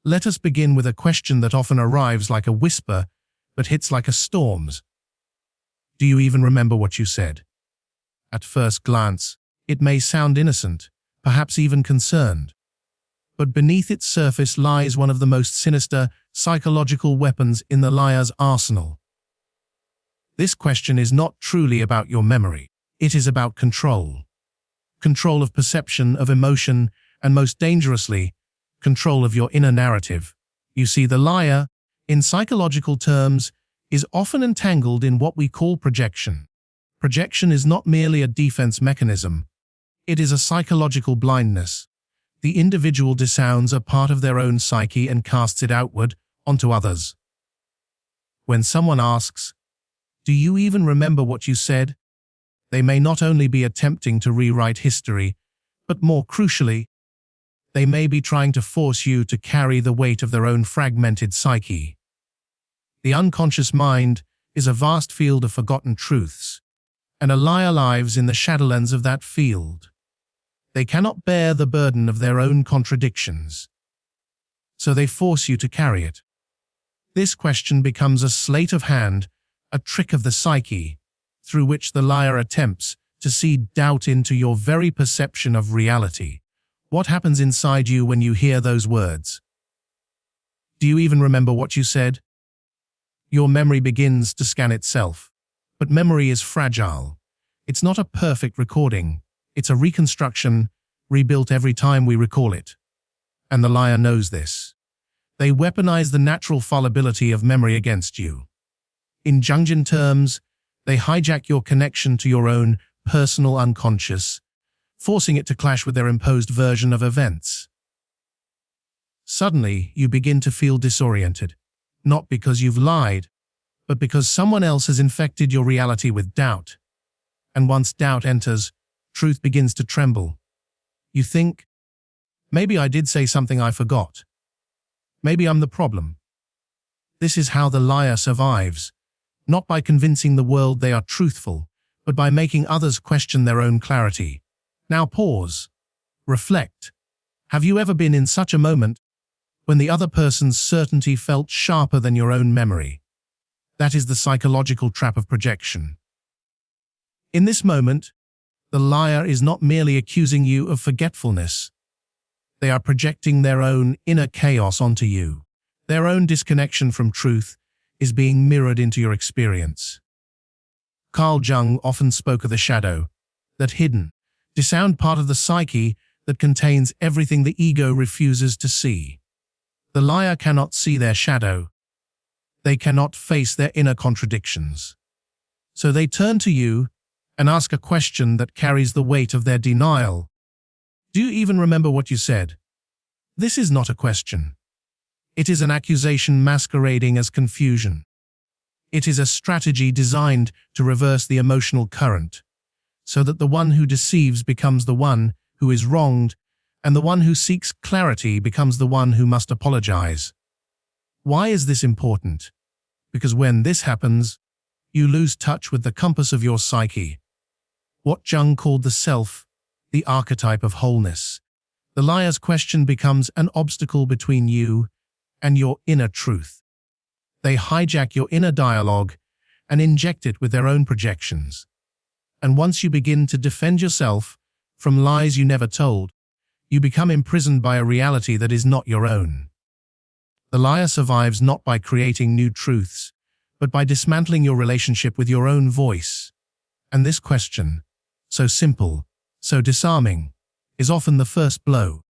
Let us begin with a question that often arrives like a whisper, but hits like a storm. Do you even remember what you said? At first glance, it may sound innocent, perhaps even concerned. But beneath its surface lies one of the most sinister psychological weapons in the liar's arsenal. This question is not truly about your memory. It is about control. Control of perception, of emotion, and most dangerously, control of your inner narrative. You see, the liar, in psychological terms, is often entangled in what we call projection. Projection is not merely a defense mechanism. It is a psychological blindness. The individual disowns a part of their own psyche and casts it outward, onto others. When someone asks, "Do you even remember what you said?" they may not only be attempting to rewrite history, but more crucially, they may be trying to force you to carry the weight of their own fragmented psyche. The unconscious mind is a vast field of forgotten truths, and a liar lives in the shadowlands of that field. They cannot bear the burden of their own contradictions, so they force you to carry it. This question becomes a sleight of hand, a trick of the psyche, through which the liar attempts to seed doubt into your very perception of reality. What happens inside you when you hear those words? Do you even remember what you said? Your memory begins to scan itself. But memory is fragile. It's not a perfect recording. It's a reconstruction, rebuilt every time we recall it. And the liar knows this. They weaponize the natural fallibility of memory against you. In Jungian terms, they hijack your connection to your own personal unconscious, forcing it to clash with their imposed version of events. Suddenly, you begin to feel disoriented, not because you've lied, but because someone else has infected your reality with doubt. And once doubt enters, truth begins to tremble. You think, maybe I did say something I forgot. Maybe I'm the problem. This is how the liar survives, not by convincing the world they are truthful, but by making others question their own clarity. Now pause. Reflect. Have you ever been in such a moment when the other person's certainty felt sharper than your own memory? That is the psychological trap of projection. In this moment, the liar is not merely accusing you of forgetfulness. They are projecting their own inner chaos onto you. Their own disconnection from truth is being mirrored into your experience. Carl Jung often spoke of the shadow, that hidden, disowned part of the psyche that contains everything the ego refuses to see. The liar cannot see their shadow. They cannot face their inner contradictions. So they turn to you and ask a question that carries the weight of their denial. Do you even remember what you said? This is not a question. It is an accusation masquerading as confusion. It is a strategy designed to reverse the emotional current, so that the one who deceives becomes the one who is wronged, and the one who seeks clarity becomes the one who must apologize. Why is this important? Because when this happens, you lose touch with the compass of your psyche. What Jung called the self, the archetype of wholeness. The liar's question becomes an obstacle between you and your inner truth. They hijack your inner dialogue and inject it with their own projections. And once you begin to defend yourself from lies you never told, you become imprisoned by a reality that is not your own. The liar survives not by creating new truths, but by dismantling your relationship with your own voice. And this question, so simple, so disarming, is often the first blow.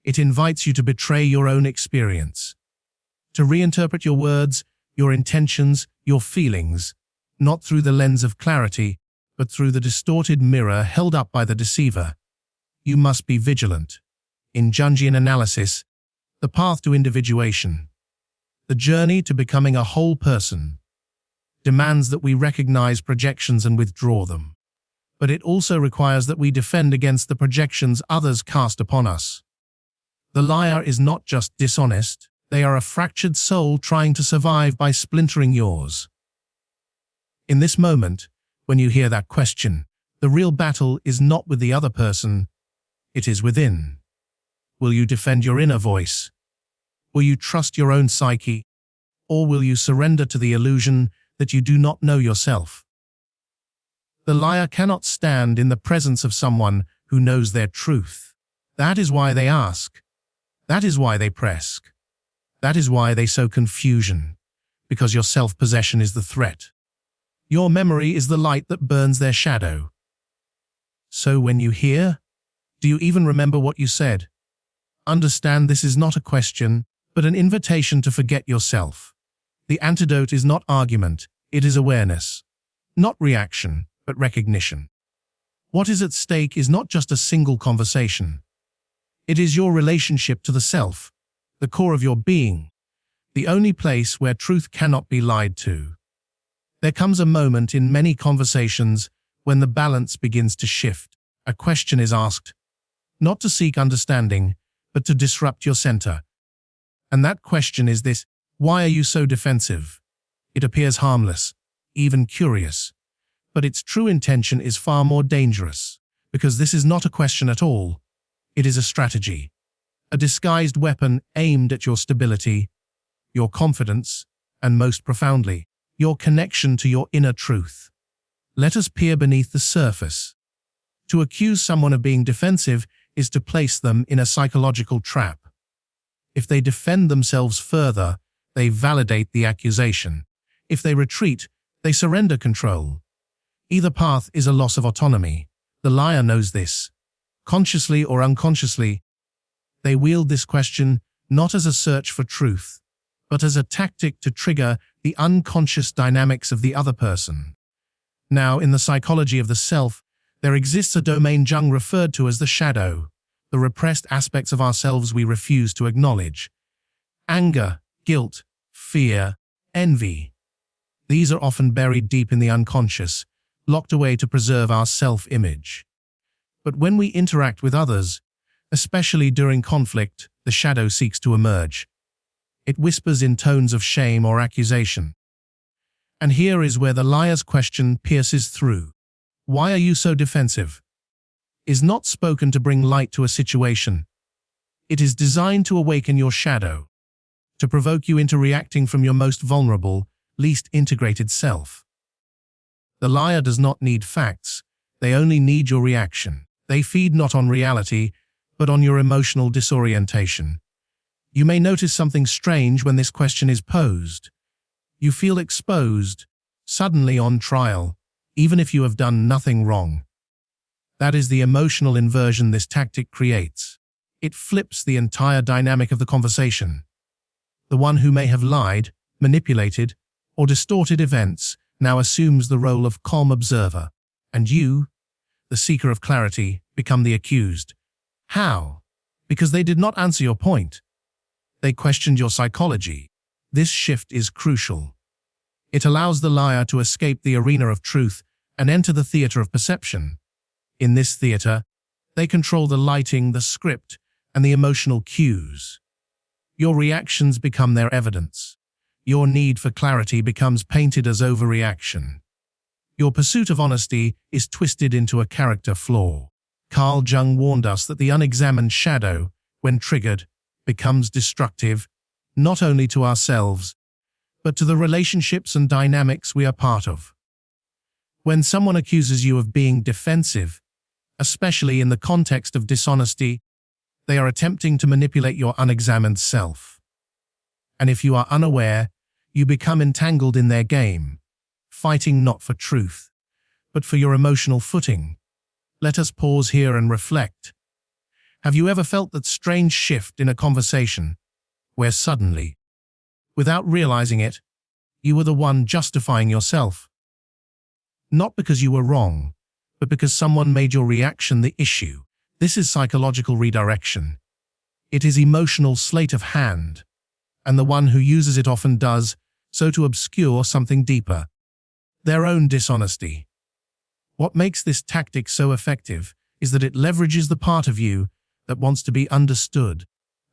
It invites you to betray your own experience, to reinterpret your words, your intentions, your feelings, not through the lens of clarity, but through the distorted mirror held up by the deceiver. You must be vigilant. In Jungian analysis, the path to individuation, the journey to becoming a whole person, demands that we recognize projections and withdraw them. But it also requires that we defend against the projections others cast upon us. The liar is not just dishonest, they are a fractured soul trying to survive by splintering yours. In this moment, when you hear that question, the real battle is not with the other person, it is within. Will you defend your inner voice? Will you trust your own psyche, or will you surrender to the illusion that you do not know yourself? The liar cannot stand in the presence of someone who knows their truth. That is why they ask. That is why they press. That is why they sow confusion, because your self-possession is the threat. Your memory is the light that burns their shadow. So when you hear, do you even remember what you said? Understand this is not a question, but an invitation to forget yourself. The antidote is not argument, it is awareness. Not reaction, but recognition. What is at stake is not just a single conversation. It is your relationship to the self, the core of your being, the only place where truth cannot be lied to. There comes a moment in many conversations when the balance begins to shift. A question is asked, not to seek understanding, but to disrupt your center. And that question is this: why are you so defensive? It appears harmless, even curious, but its true intention is far more dangerous, because this is not a question at all. It is a strategy, a disguised weapon aimed at your stability, your confidence, and most profoundly, your connection to your inner truth. Let us peer beneath the surface. To accuse someone of being defensive is to place them in a psychological trap. If they defend themselves further, they validate the accusation. If they retreat, they surrender control. Either path is a loss of autonomy. The liar knows this. Consciously or unconsciously, they wield this question not as a search for truth, but as a tactic to trigger the unconscious dynamics of the other person. Now, in the psychology of the self, there exists a domain Jung referred to as the shadow, the repressed aspects of ourselves we refuse to acknowledge. Anger, guilt, fear, envy. These are often buried deep in the unconscious, locked away to preserve our self-image. But when we interact with others, especially during conflict, the shadow seeks to emerge. It whispers in tones of shame or accusation. And here is where the liar's question pierces through. Why are you so defensive? Is not spoken to bring light to a situation. It is designed to awaken your shadow, to provoke you into reacting from your most vulnerable, least integrated self. The liar does not need facts, they only need your reaction. They feed not on reality, but on your emotional disorientation. You may notice something strange when this question is posed. You feel exposed, suddenly on trial, even if you have done nothing wrong. That is the emotional inversion this tactic creates. It flips the entire dynamic of the conversation. The one who may have lied, manipulated, or distorted events now assumes the role of calm observer, and you, the seeker of clarity, become the accused. How? Because they did not answer your point. They questioned your psychology. This shift is crucial. It allows the liar to escape the arena of truth and enter the theater of perception. In this theater, they control the lighting, the script, and the emotional cues. Your reactions become their evidence. Your need for clarity becomes painted as overreaction. Your pursuit of honesty is twisted into a character flaw. Carl Jung warned us that the unexamined shadow, when triggered, becomes destructive, not only to ourselves, but to the relationships and dynamics we are part of. When someone accuses you of being defensive, especially in the context of dishonesty, they are attempting to manipulate your unexamined self. And if you are unaware, you become entangled in their game, fighting not for truth, but for your emotional footing. Let us pause here and reflect. Have you ever felt that strange shift in a conversation, where suddenly, without realizing it, you were the one justifying yourself? Not because you were wrong, but because someone made your reaction the issue. This is psychological redirection. It is emotional sleight of hand, and the one who uses it often does so to obscure something deeper, their own dishonesty. What makes this tactic so effective is that it leverages the part of you that wants to be understood,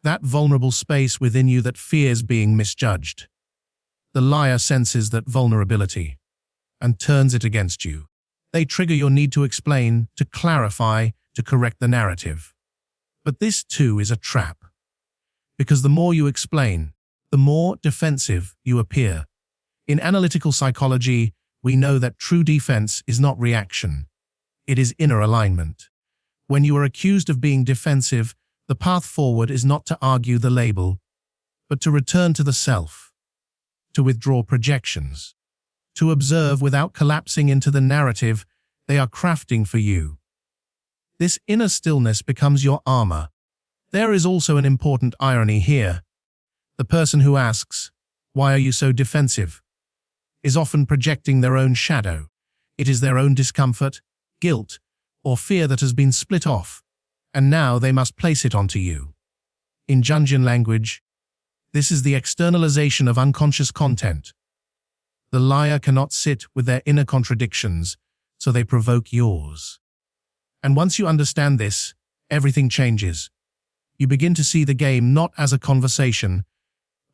that vulnerable space within you that fears being misjudged. The liar senses that vulnerability and turns it against you. They trigger your need to explain, to clarify, to correct the narrative. But this too is a trap. Because the more you explain, the more defensive you appear. In analytical psychology, we know that true defense is not reaction. It is inner alignment. When you are accused of being defensive, the path forward is not to argue the label, but to return to the self, to withdraw projections, to observe without collapsing into the narrative they are crafting for you. This inner stillness becomes your armor. There is also an important irony here. The person who asks, "Why are you so defensive?" is often projecting their own shadow. It is their own discomfort, guilt, or fear that has been split off, and now they must place it onto you. In Jungian language, this is the externalization of unconscious content. The liar cannot sit with their inner contradictions, so they provoke yours. And once you understand this, everything changes. You begin to see the game not as a conversation,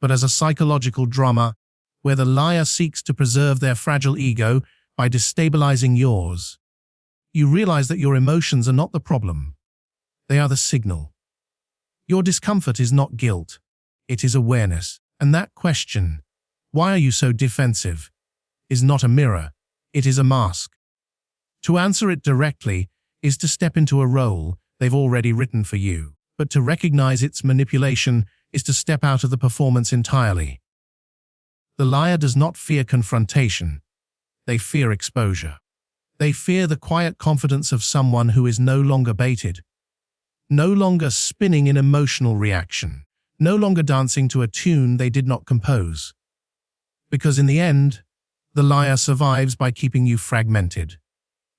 but as a psychological drama where the liar seeks to preserve their fragile ego by destabilizing yours. You realize that your emotions are not the problem. They are the signal. Your discomfort is not guilt. It is awareness. And that question, "Why are you so defensive?" is not a mirror. It is a mask. To answer it directly is to step into a role they've already written for you. But to recognize its manipulation is to step out of the performance entirely. The liar does not fear confrontation. They fear exposure. They fear the quiet confidence of someone who is no longer baited, no longer spinning in emotional reaction, no longer dancing to a tune they did not compose. Because in the end, the liar survives by keeping you fragmented.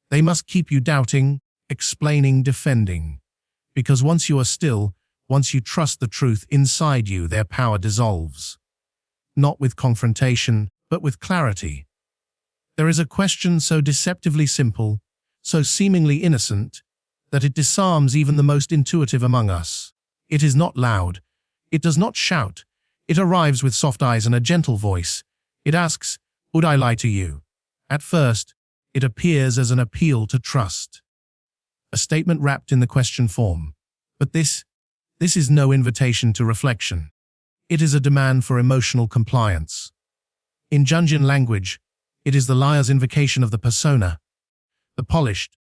They must keep you doubting, explaining, defending. Because once you are still, once you trust the truth inside you, their power dissolves. Not with confrontation, but with clarity. There is a question so deceptively simple, so seemingly innocent, that it disarms even the most intuitive among us. It is not loud. It does not shout. It arrives with soft eyes and a gentle voice. It asks, "Would I lie to you?" At first, it appears as an appeal to trust. A statement wrapped in the question form. But this is no invitation to reflection. It is a demand for emotional compliance. In Jungian language, it is the liar's invocation of the persona, the polished,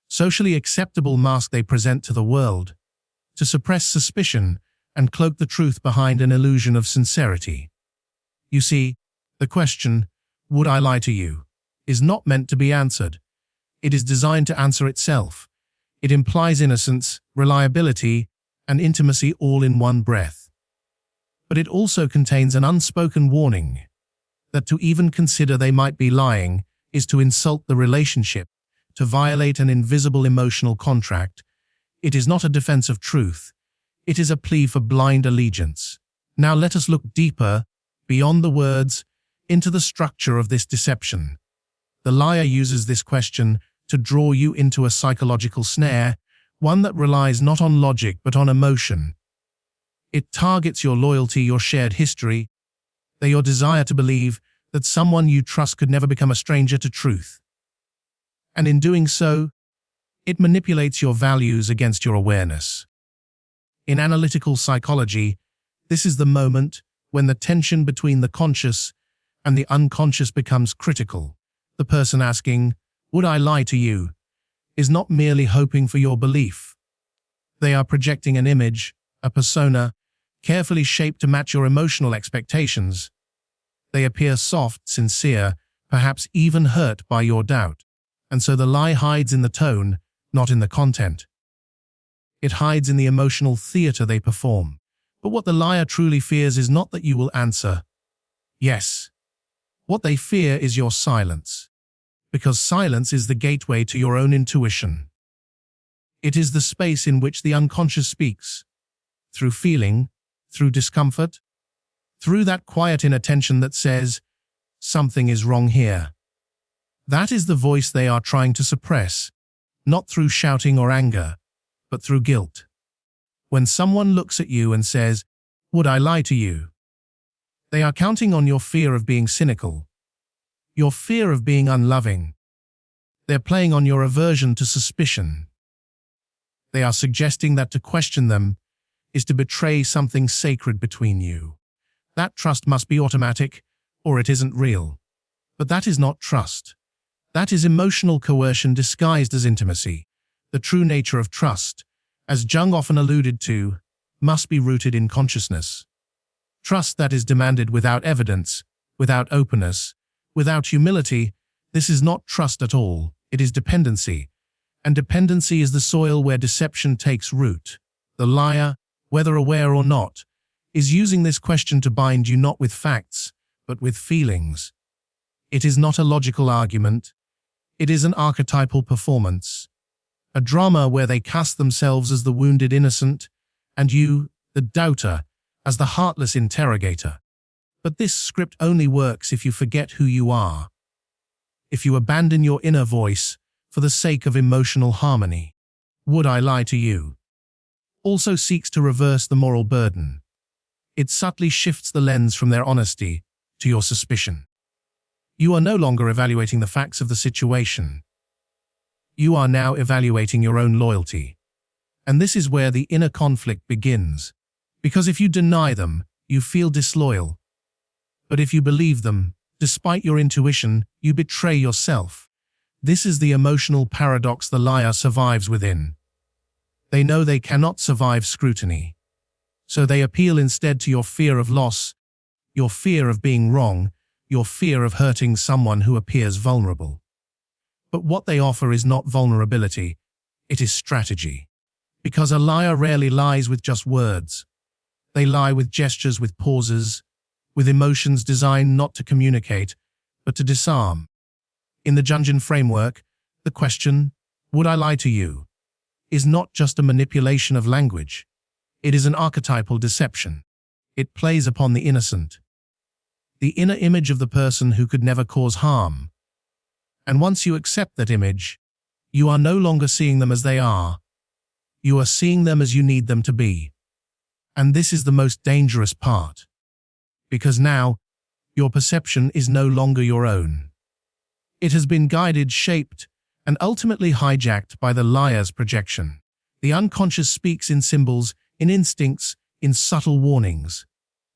socially acceptable mask they present to the world, to suppress suspicion and cloak the truth behind an illusion of sincerity. You see, the question, "Would I lie to you?" is not meant to be answered. It is designed to answer itself. It implies innocence, reliability, and intimacy all in one breath. But it also contains an unspoken warning that to even consider they might be lying is to insult the relationship, to violate an invisible emotional contract. It is not a defense of truth. It is a plea for blind allegiance. Now let us look deeper, beyond the words, into the structure of this deception. The liar uses this question to draw you into a psychological snare, one that relies not on logic but on emotion. It targets your loyalty, your shared history, your desire to believe that someone you trust could never become a stranger to truth. And in doing so, it manipulates your values against your awareness. In analytical psychology, this is the moment when the tension between the conscious and the unconscious becomes critical. The person asking, "Would I lie to you?" is not merely hoping for your belief. They are projecting an image, a persona, carefully shaped to match your emotional expectations. They appear soft, sincere, perhaps even hurt by your doubt. And so the lie hides in the tone, not in the content. It hides in the emotional theater they perform. But what the liar truly fears is not that you will answer yes. What they fear is your silence. Because silence is the gateway to your own intuition. It is the space in which the unconscious speaks, through feeling, through discomfort, through that quiet inattention that says, "Something is wrong here." That is the voice they are trying to suppress, not through shouting or anger, but through guilt. When someone looks at you and says, "Would I lie to you?" they are counting on your fear of being cynical, your fear of being unloving. They're playing on your aversion to suspicion. They are suggesting that to question them is to betray something sacred between you. That trust must be automatic, or it isn't real. But that is not trust. That is emotional coercion disguised as intimacy. The true nature of trust, as Jung often alluded to, must be rooted in consciousness. Trust that is demanded without evidence, without openness, without humility, this is not trust at all, it is dependency. And dependency is the soil where deception takes root. The liar, whether aware or not, is using this question to bind you not with facts, but with feelings. It is not a logical argument. It is an archetypal performance. A drama where they cast themselves as the wounded innocent, and you, the doubter, as the heartless interrogator. But this script only works if you forget who you are. If you abandon your inner voice for the sake of emotional harmony. Would I lie to you? Also seeks to reverse the moral burden. It subtly shifts the lens from their honesty to your suspicion. You are no longer evaluating the facts of the situation. You are now evaluating your own loyalty. And this is where the inner conflict begins. Because if you deny them, you feel disloyal. But if you believe them, despite your intuition, you betray yourself. This is the emotional paradox the liar survives within. They know they cannot survive scrutiny. So they appeal instead to your fear of loss, your fear of being wrong, your fear of hurting someone who appears vulnerable. But what they offer is not vulnerability, it is strategy. Because a liar rarely lies with just words. They lie with gestures, with pauses, with emotions designed not to communicate, but to disarm. In the Jungian framework, the question, would I lie to you, is not just a manipulation of language. It is an archetypal deception. It plays upon the innocent, the inner image of the person who could never cause harm. And once you accept that image, you are no longer seeing them as they are. You are seeing them as you need them to be. And this is the most dangerous part. Because now, your perception is no longer your own. It has been guided, shaped, and ultimately hijacked by the liar's projection. The unconscious speaks in symbols, in instincts, in subtle warnings.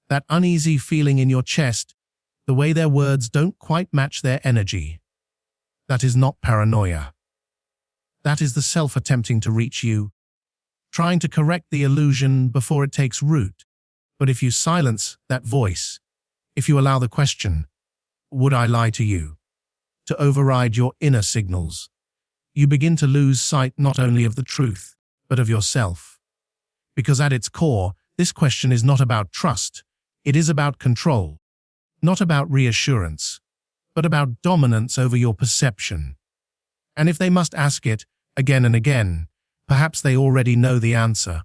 That uneasy feeling in your chest, the way their words don't quite match their energy. That is not paranoia. That is the self attempting to reach you, trying to correct the illusion before it takes root. But if you silence that voice, if you allow the question, would I lie to you, to override your inner signals, you begin to lose sight not only of the truth, but of yourself. Because at its core, this question is not about trust, it is about control, not about reassurance, but about dominance over your perception. And if they must ask it again and again, perhaps they already know the answer.